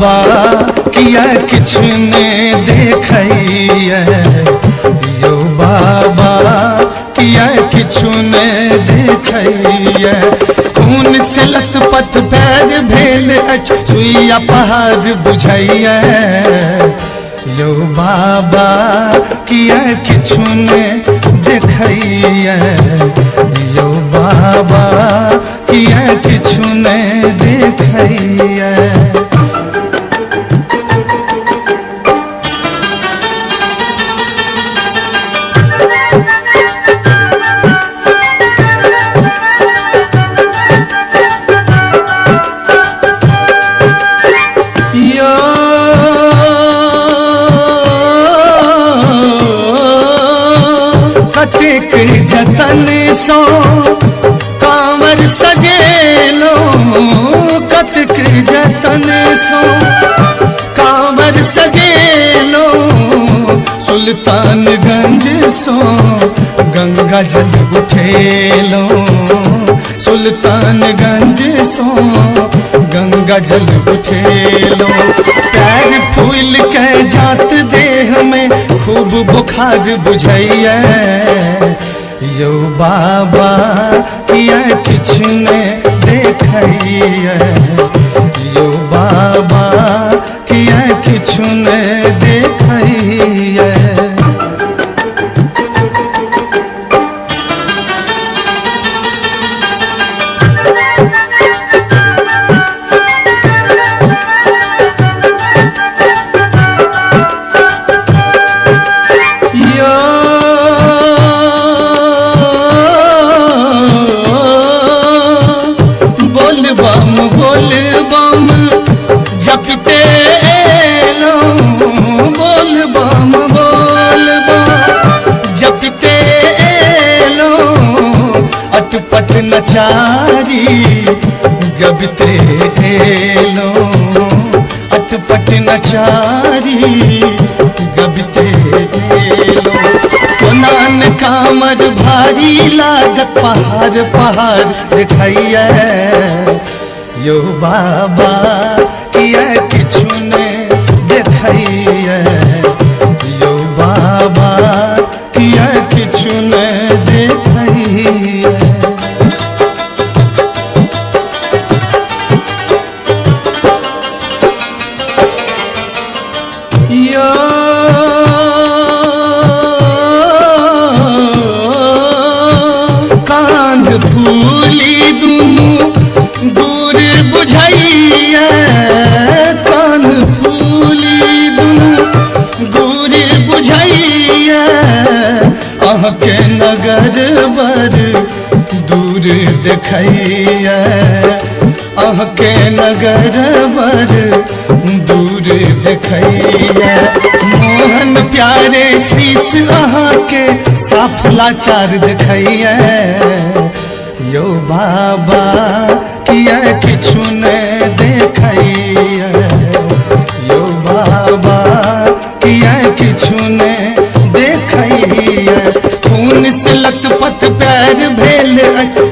बाबा किया किछु ने देखैया यो बाबा किया किछु ने देखैया खून से लथपथ पैर भेल अछि सुइया पहाड़ बुझैया यो बाबा किया किछु ने देखैया यो बाबा किया किछु ने देखैया कतेक जतन सो कांवर सजेलो कतेक जतन सो कांवर सजेलो सुल्तानगंज सो गंगा जल उठेलो सुल्तानगंज सो गंगा जल उठेलो पैर फूल के जात देह में खूब बुखार बुझैया यो बाबा किया किछु ने देखैया यो बाबा किया किछु ने देखैया बोल बम जपते लो बोल बम जपते लो अटपट नचारी गबते लो अटपट नचारी गबते लो कोनान कामर भारी लागत पहाड़ पहाड़ दिखैया यो बाबा किया किछु ने देखैया यो बाबा किया किछु ने देखैया यो कान फूली दुनू दूर बुझैया कान फूली दुनू दूर बुझैया अहके नगर बर दूर देखैया अहके नगर बर दूर देखैया मोहन प्यारे शीश अहाँके साफ लाचार देखैया यो बाबा किया किछु ने देखैया यो बाबा किया किछु ने देखैया खून से लथपथ पैर भेल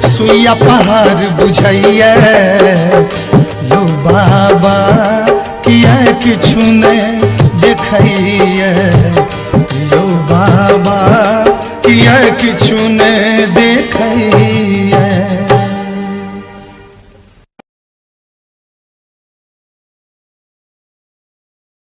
सुइया पहाड़ बुझैया यो बाबा किया किछु ने देखैया यो बाबा किया किछु ने देखैया।